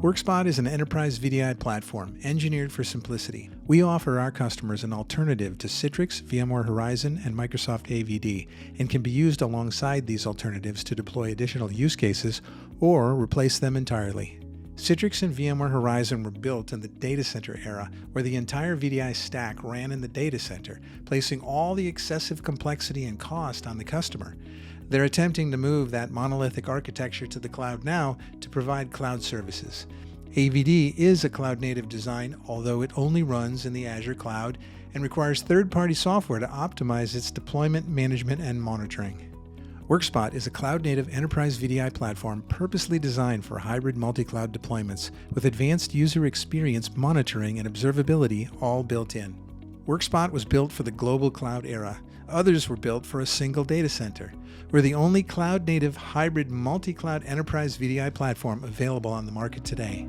Workspot is an enterprise VDI platform engineered for simplicity. We offer our customers an alternative to Citrix, VMware Horizon, and Microsoft AVD, and can be used alongside these alternatives to deploy additional use cases or replace them entirely. Citrix and VMware Horizon were built in the data center era, where the entire VDI stack ran in the data center, placing all the excessive complexity and cost on the customer. They're attempting to move that monolithic architecture to the cloud now to provide cloud services. AVD is a cloud-native design, although it only runs in the Azure cloud and requires third-party software to optimize its deployment, management, and monitoring. Workspot is a cloud-native enterprise VDI platform purposely designed for hybrid multi-cloud deployments with advanced user experience monitoring and observability all built in. Workspot was built for the global cloud era. Others were built for a single data center. We're the only cloud-native hybrid multi-cloud enterprise VDI platform available on the market today.